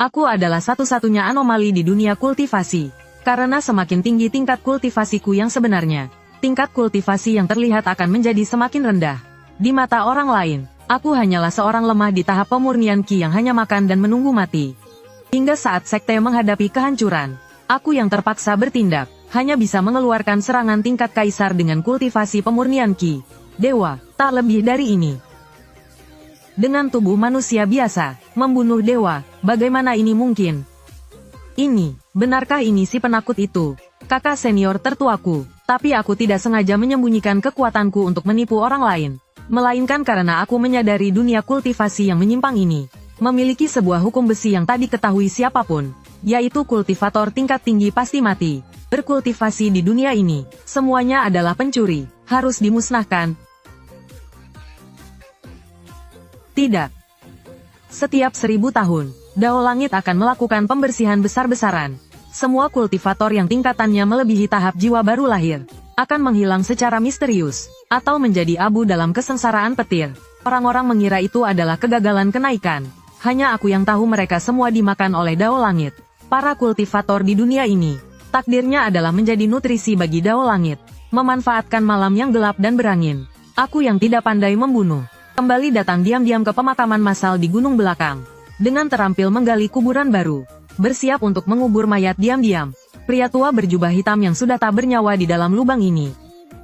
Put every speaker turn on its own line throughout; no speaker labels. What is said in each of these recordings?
Aku adalah satu-satunya anomali di dunia kultivasi. Karena semakin tinggi tingkat kultivasiku yang sebenarnya, tingkat kultivasi yang terlihat akan menjadi semakin rendah. Di mata orang lain, aku hanyalah seorang lemah di tahap pemurnian Qi yang hanya makan dan menunggu mati. Hingga saat sekte menghadapi kehancuran, aku yang terpaksa bertindak, hanya bisa mengeluarkan serangan tingkat kaisar dengan kultivasi pemurnian Qi. Dewa, tak lebih dari ini. Dengan tubuh manusia biasa, membunuh dewa, bagaimana ini mungkin? Benarkah ini si penakut itu? Kakak senior tertuaku, tapi aku tidak sengaja menyembunyikan kekuatanku untuk menipu orang lain. Melainkan karena aku menyadari dunia kultivasi yang menyimpang ini memiliki sebuah hukum besi yang tak diketahui siapapun, yaitu kultivator tingkat tinggi pasti mati. Berkultivasi di dunia ini, semuanya adalah pencuri, harus dimusnahkan. Tidak. Setiap 1000 tahun, Dao Langit akan melakukan pembersihan besar-besaran. Semua kultivator yang tingkatannya melebihi tahap jiwa baru lahir akan menghilang secara misterius, atau menjadi abu dalam kesengsaraan petir. Orang-orang mengira itu adalah kegagalan kenaikan. Hanya aku yang tahu mereka semua dimakan oleh Dao Langit. Para kultivator di dunia ini, takdirnya adalah menjadi nutrisi bagi Dao Langit, memanfaatkan malam yang gelap dan berangin. Aku yang tidak pandai membunuh, kembali datang diam-diam ke pemakaman massal di gunung belakang, dengan terampil menggali kuburan baru, bersiap untuk mengubur mayat diam-diam. Pria tua berjubah hitam yang sudah tak bernyawa di dalam lubang ini.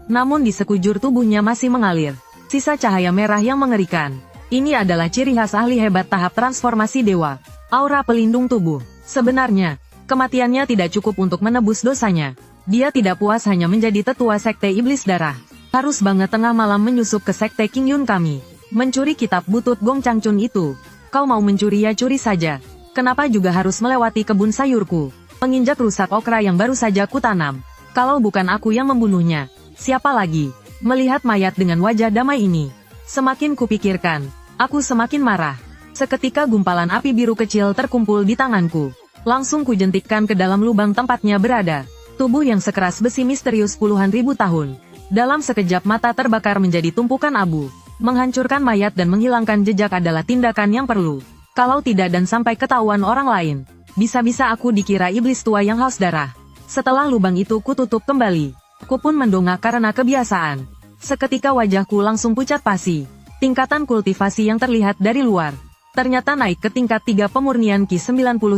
Namun di sekujur tubuhnya masih mengalir sisa cahaya merah yang mengerikan. Ini adalah ciri khas ahli hebat tahap transformasi dewa, aura pelindung tubuh. Sebenarnya, kematiannya tidak cukup untuk menebus dosanya. Dia tidak puas hanya menjadi tetua sekte iblis darah. Harus banget tengah malam menyusup ke sekte King Yun kami, mencuri kitab butut Gong Changchun itu. Kau mau mencuri ya curi saja. Kenapa juga harus melewati kebun sayurku, menginjak rusak okra yang baru saja kutanam? Kalau bukan aku yang membunuhnya, siapa lagi? Melihat mayat dengan wajah damai ini, semakin kupikirkan, aku semakin marah. Seketika gumpalan api biru kecil terkumpul di tanganku. Langsung kujentikkan ke dalam lubang tempatnya berada. Tubuh yang sekeras besi misterius puluhan ribu tahun, dalam sekejap mata terbakar menjadi tumpukan abu. Menghancurkan mayat dan menghilangkan jejak adalah tindakan yang perlu. Kalau tidak dan sampai ketahuan orang lain, bisa-bisa aku dikira iblis tua yang haus darah. Setelah lubang itu kututup kembali, aku pun mendongak karena kebiasaan. Seketika wajahku langsung pucat pasi. Tingkatan kultivasi yang terlihat dari luar ternyata naik ke tingkat 3 pemurnian Qi 99%.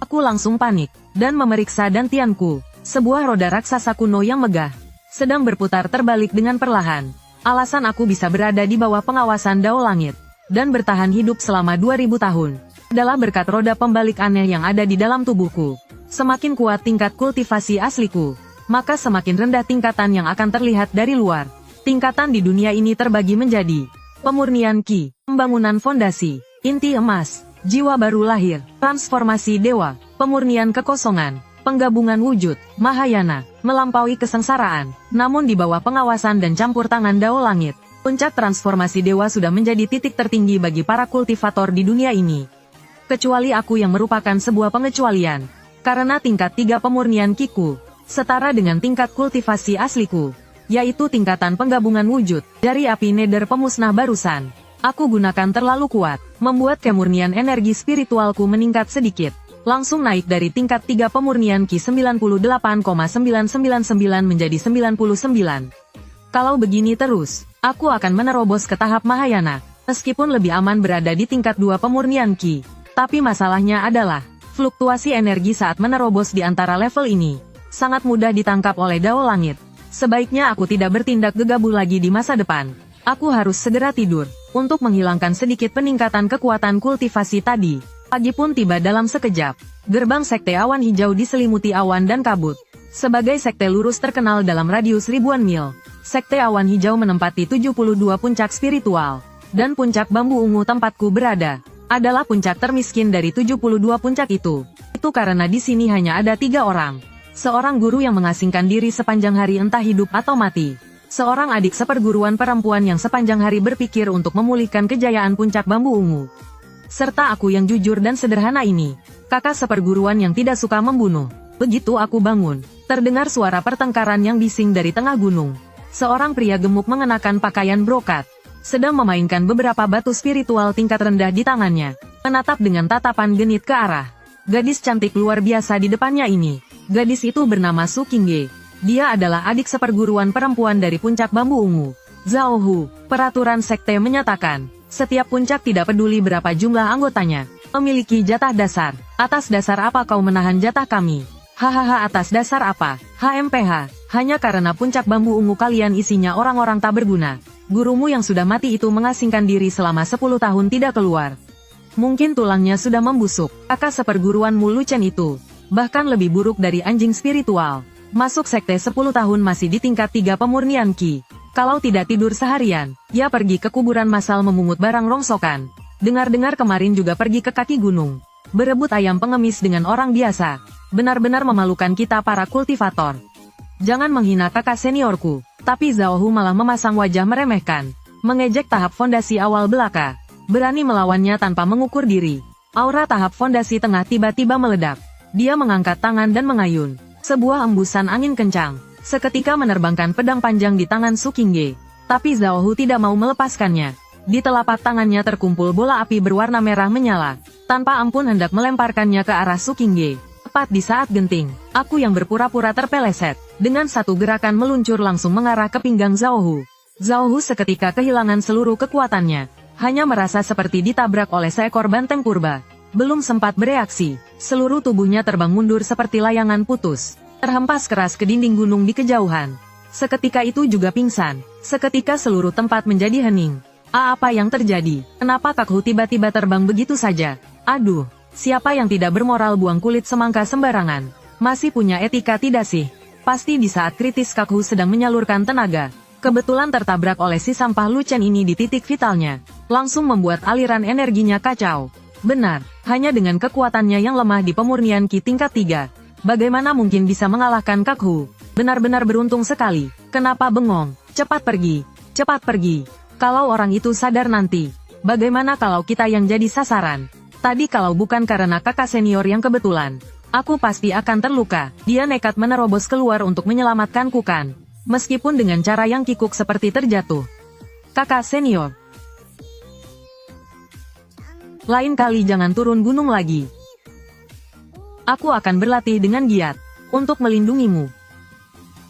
Aku langsung panik dan memeriksa dantianku. Sebuah roda raksasa kuno yang megah sedang berputar terbalik dengan perlahan. Alasan aku bisa berada di bawah pengawasan Dao Langit dan bertahan hidup selama 2000 tahun adalah berkat roda pembalik aneh yang ada di dalam tubuhku. Semakin kuat tingkat kultivasi asliku, maka semakin rendah tingkatan yang akan terlihat dari luar. Tingkatan di dunia ini terbagi menjadi pemurnian Qi, pembangunan fondasi, inti emas, jiwa baru lahir, transformasi dewa, pemurnian kekosongan, penggabungan wujud, Mahayana, melampaui kesengsaraan. Namun di bawah pengawasan dan campur tangan Dao Langit, puncak transformasi dewa sudah menjadi titik tertinggi bagi para kultivator di dunia ini. Kecuali aku yang merupakan sebuah pengecualian, karena tingkat 3 pemurnian Qi-ku setara dengan tingkat kultivasi asliku, yaitu tingkatan penggabungan wujud dari api nether pemusnah barusan. Aku gunakan terlalu kuat, membuat kemurnian energi spiritualku meningkat sedikit, langsung naik dari tingkat 3 pemurnian Qi 98,999 menjadi 99. Kalau begini terus, aku akan menerobos ke tahap Mahayana, meskipun lebih aman berada di tingkat 2 pemurnian Qi. Tapi masalahnya adalah, fluktuasi energi saat menerobos di antara level ini sangat mudah ditangkap oleh Dao Langit. Sebaiknya aku tidak bertindak gegabah lagi di masa depan. Aku harus segera tidur, untuk menghilangkan sedikit peningkatan kekuatan kultivasi tadi. Pagi pun tiba dalam sekejap. Gerbang sekte awan hijau diselimuti awan dan kabut. Sebagai sekte lurus terkenal dalam radius ribuan mil, sekte awan hijau menempati 72 puncak spiritual. Dan puncak bambu ungu tempatku berada adalah puncak termiskin dari 72 puncak itu. Itu karena di sini hanya ada 3 orang. Seorang guru yang mengasingkan diri sepanjang hari entah hidup atau mati. Seorang adik seperguruan perempuan yang sepanjang hari berpikir untuk memulihkan kejayaan puncak bambu ungu. Serta aku yang jujur dan sederhana ini, kakak seperguruan yang tidak suka membunuh. Begitu aku bangun, terdengar suara pertengkaran yang bising dari tengah gunung. Seorang pria gemuk mengenakan pakaian brokat sedang memainkan beberapa batu spiritual tingkat rendah di tangannya, menatap dengan tatapan genit ke arah gadis cantik luar biasa di depannya ini. Gadis itu bernama Su Qingge. Dia adalah adik seperguruan perempuan dari puncak bambu ungu, Zhao Hu. Peraturan sekte menyatakan, setiap puncak tidak peduli berapa jumlah anggotanya, memiliki jatah dasar. Atas dasar apa kau menahan jatah kami? Hahaha, atas dasar apa? HMPH, hanya karena puncak bambu ungu kalian isinya orang-orang tak berguna. Gurumu yang sudah mati itu mengasingkan diri selama 10 tahun tidak keluar. Mungkin tulangnya sudah membusuk. Kakak seperguruanmu Lu Chen itu bahkan lebih buruk dari anjing spiritual. Masuk sekte 10 tahun masih di tingkat 3 pemurnian Qi. Kalau tidak tidur seharian, ya pergi ke kuburan massal memungut barang rongsokan. Dengar-dengar kemarin juga pergi ke kaki gunung, berebut ayam pengemis dengan orang biasa. Benar-benar memalukan kita para kultivator. Jangan menghina kakak seniorku. Tapi Zhao Hu malah memasang wajah meremehkan, mengejek tahap fondasi awal belaka. Berani melawannya tanpa mengukur diri. Aura tahap fondasi tengah tiba-tiba meledak. Dia mengangkat tangan dan mengayun. Sebuah embusan angin kencang seketika menerbangkan pedang panjang di tangan Su Qingge. Tapi Zhao Hu tidak mau melepaskannya. Di telapak tangannya terkumpul bola api berwarna merah menyala. Tanpa ampun hendak melemparkannya ke arah Su Qingge. Tepat di saat genting, aku yang berpura-pura terpeleset. Dengan satu gerakan meluncur langsung mengarah ke pinggang Zhao Hu. Zhao Hu seketika kehilangan seluruh kekuatannya. Hanya merasa seperti ditabrak oleh seekor banteng purba. Belum sempat bereaksi, seluruh tubuhnya terbang mundur seperti layangan putus. Terhempas keras ke dinding gunung di kejauhan. Seketika itu juga pingsan. Seketika seluruh tempat menjadi hening. Apa yang terjadi? Kenapa Kakhu tiba-tiba terbang begitu saja? Aduh, siapa yang tidak bermoral buang kulit semangka sembarangan? Masih punya etika tidak sih? Pasti di saat kritis Kakhu sedang menyalurkan tenaga. Kebetulan tertabrak oleh si sampah Lu Chen ini di titik vitalnya. Langsung membuat aliran energinya kacau. Benar, hanya dengan kekuatannya yang lemah di pemurnian Qi tingkat 3. Bagaimana mungkin bisa mengalahkan Kakhu? Benar-benar beruntung sekali. Kenapa bengong? Cepat pergi. Cepat pergi. Kalau orang itu sadar nanti. Bagaimana kalau kita yang jadi sasaran? Tadi kalau bukan karena kakak senior yang kebetulan, aku pasti akan terluka. Dia nekat menerobos keluar untuk menyelamatkan Kukan. Meskipun dengan cara yang kikuk seperti terjatuh. Kakak senior. Lain kali jangan turun gunung lagi. Aku akan berlatih dengan giat. Untuk melindungimu.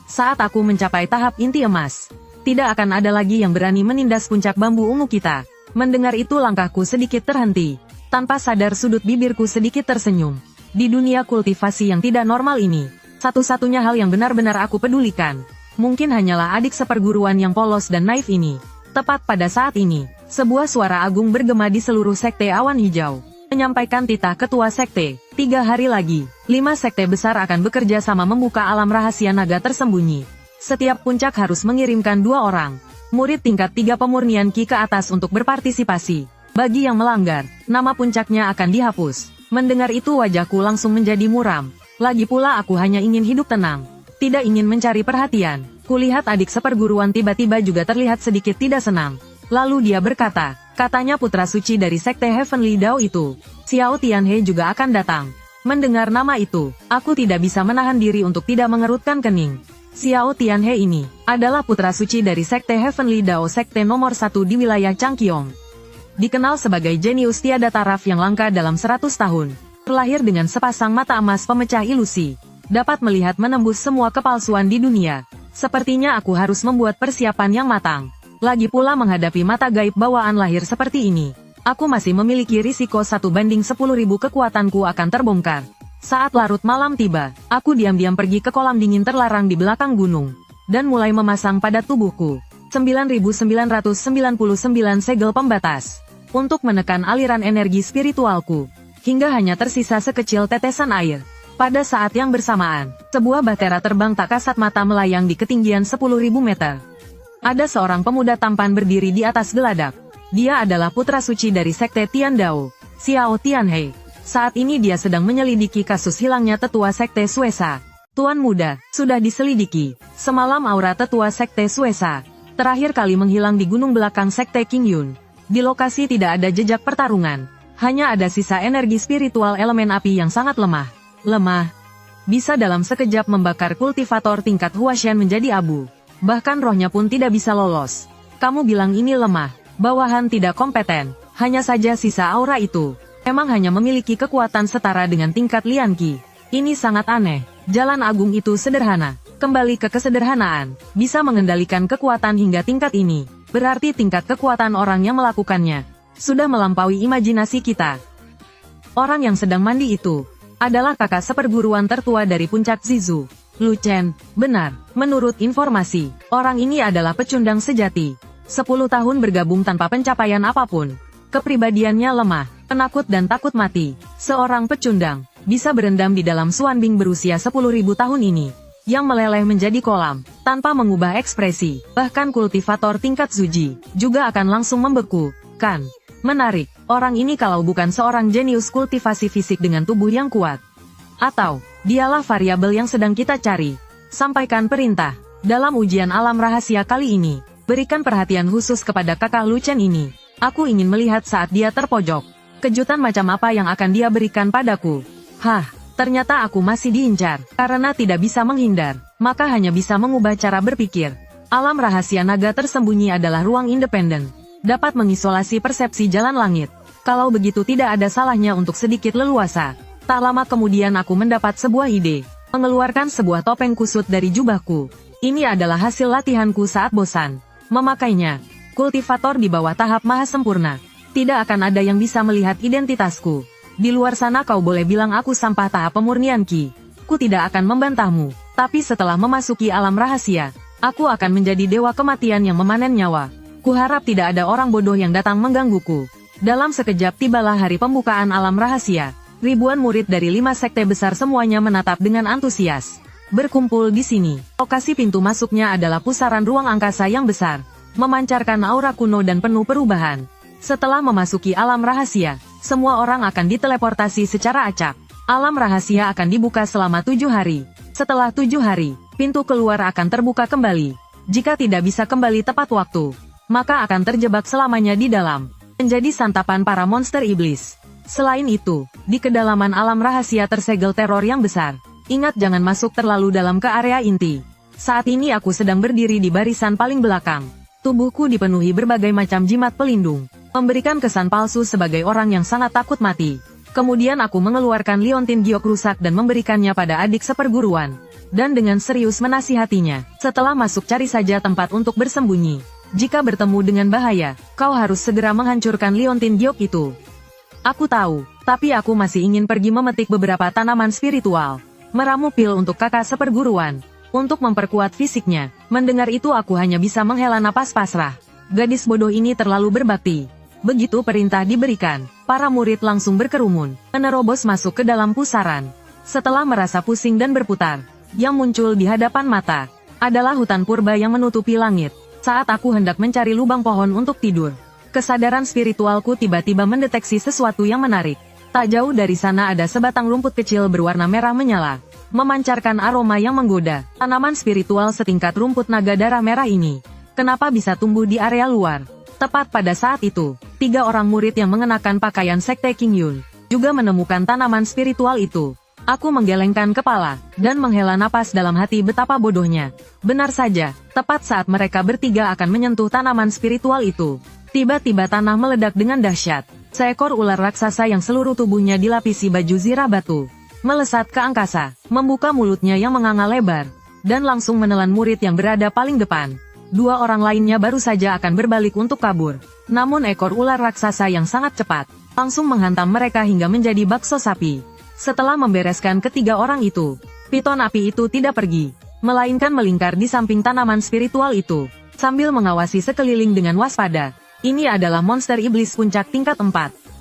Saat aku mencapai tahap inti emas, tidak akan ada lagi yang berani menindas puncak bambu ungu kita. Mendengar itu langkahku sedikit terhenti. Tanpa sadar sudut bibirku sedikit tersenyum. Di dunia kultivasi yang tidak normal ini, satu-satunya hal yang benar-benar aku pedulikan, mungkin hanyalah adik seperguruan yang polos dan naif ini. Tepat pada saat ini, sebuah suara agung bergema di seluruh sekte awan hijau. Menyampaikan titah ketua sekte, 3 hari lagi, 5 sekte besar akan bekerja sama membuka alam rahasia naga tersembunyi. Setiap puncak harus mengirimkan 2 orang, murid tingkat 3 pemurnian Qi ke atas untuk berpartisipasi. Bagi yang melanggar, nama puncaknya akan dihapus. Mendengar itu wajahku langsung menjadi muram. Lagi pula aku hanya ingin hidup tenang. Tidak ingin mencari perhatian. Kulihat adik seperguruan tiba-tiba juga terlihat sedikit tidak senang. Lalu dia berkata, katanya putra suci dari sekte Heavenly Dao itu, Xiao Tianhe juga akan datang. Mendengar nama itu, aku tidak bisa menahan diri untuk tidak mengerutkan kening. Xiao Tianhe ini adalah putra suci dari sekte Heavenly Dao, sekte nomor 1 di wilayah Changqiong. Dikenal sebagai jenius tiada taraf yang langka dalam 100 tahun. Terlahir dengan sepasang mata emas pemecah ilusi. Dapat melihat menembus semua kepalsuan di dunia. Sepertinya aku harus membuat persiapan yang matang. Lagi pula menghadapi mata gaib bawaan lahir seperti ini. Aku masih memiliki risiko 1/10.000 kekuatanku akan terbongkar. Saat larut malam tiba, aku diam-diam pergi ke kolam dingin terlarang di belakang gunung. Dan mulai memasang pada tubuhku 9.999 segel pembatas. Untuk menekan aliran energi spiritualku. Hingga hanya tersisa sekecil tetesan air. Pada saat yang bersamaan, sebuah bahtera terbang tak kasat mata melayang di ketinggian 10.000 meter. Ada seorang pemuda tampan berdiri di atas geladak. Dia adalah putra suci dari sekte Tian Dao, Xiao Tianhe. Saat ini dia sedang menyelidiki kasus hilangnya tetua sekte Suesa. Tuan muda, sudah diselidiki. Semalam aura tetua sekte Suesa terakhir kali menghilang di gunung belakang sekte Qingyun. Di lokasi tidak ada jejak pertarungan. Hanya ada sisa energi spiritual elemen api yang sangat lemah. Lemah. Bisa dalam sekejap membakar kultivator tingkat Huashen menjadi abu. Bahkan rohnya pun tidak bisa lolos. Kamu bilang ini lemah. Bawahan tidak kompeten, hanya saja sisa aura itu. Memang hanya memiliki kekuatan setara dengan tingkat Lian Qi. Ini sangat aneh. Jalan agung itu sederhana. Kembali ke kesederhanaan. Bisa mengendalikan kekuatan hingga tingkat ini. Berarti tingkat kekuatan orang yang melakukannya sudah melampaui imajinasi kita. Orang yang sedang mandi itu adalah kakak seperguruan tertua dari puncak Zizu. Lu Chen, benar. Menurut informasi, orang ini adalah pecundang sejati. 10 tahun bergabung tanpa pencapaian apapun. Kepribadiannya lemah, penakut dan takut mati. Seorang pecundang bisa berendam di dalam Xuanbing berusia 10.000 tahun ini, yang meleleh menjadi kolam, tanpa mengubah ekspresi. Bahkan kultivator tingkat Zuji juga akan langsung membeku, kan? Menarik, orang ini kalau bukan seorang jenius kultivasi fisik dengan tubuh yang kuat. Atau, dialah variabel yang sedang kita cari. Sampaikan perintah. Dalam ujian alam rahasia kali ini, berikan perhatian khusus kepada kakak Lu Chen ini. Aku ingin melihat saat dia terpojok. Kejutan macam apa yang akan dia berikan padaku. Hah, ternyata aku masih diincar. Karena tidak bisa menghindar, maka hanya bisa mengubah cara berpikir. Alam rahasia naga tersembunyi adalah ruang independen. Dapat mengisolasi persepsi jalan langit. Kalau begitu tidak ada salahnya untuk sedikit leluasa. Tak lama kemudian aku mendapat sebuah ide. Mengeluarkan sebuah topeng kusut dari jubahku. Ini adalah hasil latihanku saat bosan memakainya. Kultivator di bawah tahap maha sempurna. Tidak akan ada yang bisa melihat identitasku. Di luar sana kau boleh bilang aku sampah tahap pemurnian Qi. Ku tidak akan membantahmu. Tapi setelah memasuki alam rahasia, aku akan menjadi dewa kematian yang memanen nyawa. Kuharap tidak ada orang bodoh yang datang menggangguku. Dalam sekejap tibalah hari pembukaan alam rahasia. Ribuan murid dari 5 sekte besar semuanya menatap dengan antusias. Berkumpul di sini. Lokasi pintu masuknya adalah pusaran ruang angkasa yang besar, memancarkan aura kuno dan penuh perubahan. Setelah memasuki alam rahasia, semua orang akan diteleportasi secara acak. Alam rahasia akan dibuka selama 7 hari. Setelah 7 hari, pintu keluar akan terbuka kembali. Jika tidak bisa kembali tepat waktu, maka akan terjebak selamanya di dalam. Menjadi santapan para monster iblis. Selain itu, di kedalaman alam rahasia tersegel teror yang besar. Ingat jangan masuk terlalu dalam ke area inti. Saat ini aku sedang berdiri di barisan paling belakang. Tubuhku dipenuhi berbagai macam jimat pelindung, memberikan kesan palsu sebagai orang yang sangat takut mati. Kemudian aku mengeluarkan liontin giok rusak dan memberikannya pada adik seperguruan. Dan dengan serius menasihatinya, setelah masuk cari saja tempat untuk bersembunyi. Jika bertemu dengan bahaya, kau harus segera menghancurkan liontin giok itu. Aku tahu, tapi aku masih ingin pergi memetik beberapa tanaman spiritual. Meramu pil untuk kakak seperguruan. Untuk memperkuat fisiknya. Mendengar itu aku hanya bisa menghela napas pasrah. Gadis bodoh ini terlalu berbakti. Begitu perintah diberikan, para murid langsung berkerumun, menerobos masuk ke dalam pusaran. Setelah merasa pusing dan berputar, yang muncul di hadapan mata adalah hutan purba yang menutupi langit. Saat aku hendak mencari lubang pohon untuk tidur, kesadaran spiritualku tiba-tiba mendeteksi sesuatu yang menarik. Tak jauh dari sana ada sebatang rumput kecil berwarna merah menyala, memancarkan aroma yang menggoda. Tanaman spiritual setingkat rumput naga darah merah ini, kenapa bisa tumbuh di area luar? Tepat pada saat itu, 3 orang murid yang mengenakan pakaian sekte King Yun, juga menemukan tanaman spiritual itu. Aku menggelengkan kepala, dan menghela napas dalam hati betapa bodohnya. Benar saja, tepat saat mereka bertiga akan menyentuh tanaman spiritual itu, tiba-tiba tanah meledak dengan dahsyat. Seekor ular raksasa yang seluruh tubuhnya dilapisi baju zirah batu, melesat ke angkasa, membuka mulutnya yang menganga lebar, dan langsung menelan murid yang berada paling depan. 2 orang lainnya baru saja akan berbalik untuk kabur. Namun ekor ular raksasa yang sangat cepat, langsung menghantam mereka hingga menjadi bakso sapi. Setelah membereskan ketiga orang itu, piton api itu tidak pergi, melainkan melingkar di samping tanaman spiritual itu, sambil mengawasi sekeliling dengan waspada. Ini adalah monster iblis puncak tingkat 4.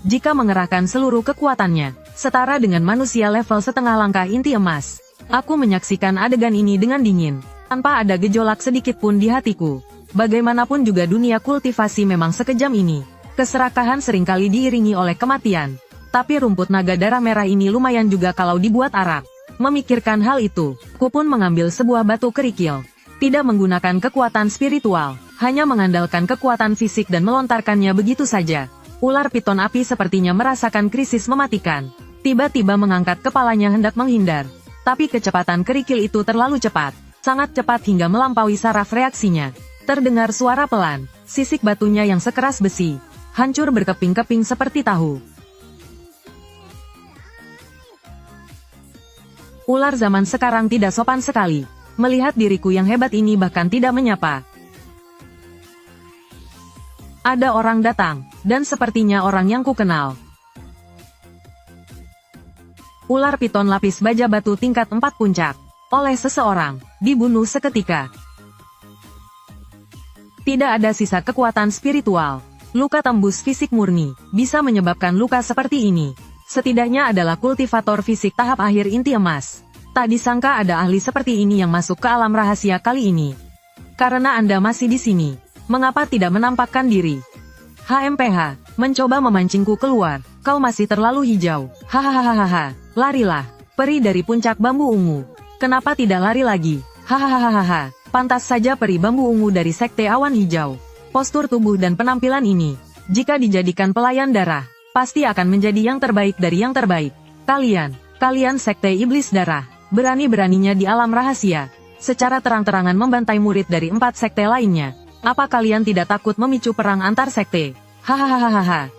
Jika mengerahkan seluruh kekuatannya, setara dengan manusia level setengah langkah inti emas. Aku menyaksikan adegan ini dengan dingin, tanpa ada gejolak sedikit pun di hatiku. Bagaimanapun juga dunia kultivasi memang sekejam ini. Keserakahan seringkali diiringi oleh kematian. Tapi rumput naga darah merah ini lumayan juga kalau dibuat arak. Memikirkan hal itu, ku pun mengambil sebuah batu kerikil. Tidak menggunakan kekuatan spiritual, hanya mengandalkan kekuatan fisik dan melontarkannya begitu saja. Ular piton api sepertinya merasakan krisis mematikan. Tiba-tiba mengangkat kepalanya hendak menghindar. Tapi kecepatan kerikil itu terlalu cepat. Sangat cepat hingga melampaui saraf reaksinya. Terdengar suara pelan, sisik batunya yang sekeras besi, hancur berkeping-keping seperti tahu. Ular zaman sekarang tidak sopan sekali. Melihat diriku yang hebat ini bahkan tidak menyapa. Ada orang datang, dan sepertinya orang yang kukenal. Ular piton lapis baja batu tingkat 4 puncak. Oleh seseorang, dibunuh seketika. Tidak ada sisa kekuatan spiritual. Luka tembus fisik murni, bisa menyebabkan luka seperti ini. Setidaknya adalah kultivator fisik tahap akhir inti emas. Tak disangka ada ahli seperti ini yang masuk ke alam rahasia kali ini. Karena Anda masih di sini, mengapa tidak menampakkan diri? HMPH, mencoba memancingku keluar, kau masih terlalu hijau. Hahaha, larilah, peri dari puncak bambu ungu. Kenapa tidak lari lagi? Hahaha, pantas saja peri bambu ungu dari sekte awan hijau. Postur tubuh dan penampilan ini, jika dijadikan pelayan darah, pasti akan menjadi yang terbaik dari yang terbaik. Kalian sekte iblis darah, berani-beraninya di alam rahasia, secara terang-terangan membantai murid dari 4 sekte lainnya. Apa kalian tidak takut memicu perang antar sekte? Hahaha.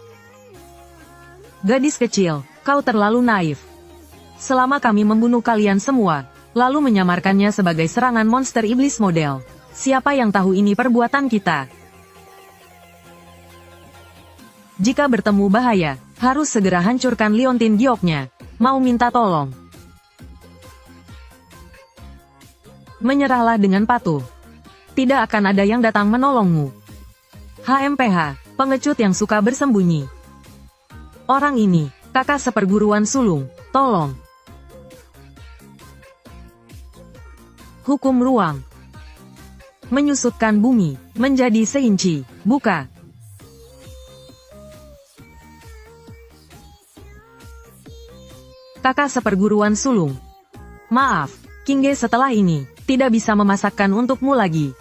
Gadis kecil, kau terlalu naif. Selama kami membunuh kalian semua, lalu menyamarkannya sebagai serangan monster iblis model. Siapa yang tahu ini perbuatan kita? Jika bertemu bahaya, harus segera hancurkan liontin gioknya. Mau minta tolong? Menyerahlah dengan patuh. Tidak akan ada yang datang menolongmu. HMPH, pengecut yang suka bersembunyi. Orang ini, kakak seperguruan sulung, tolong. Hukum ruang. Menyusutkan bumi, menjadi seinci, buka. Kakak seperguruan sulung. Maaf, Kingge setelah ini, tidak bisa memasakkan untukmu lagi.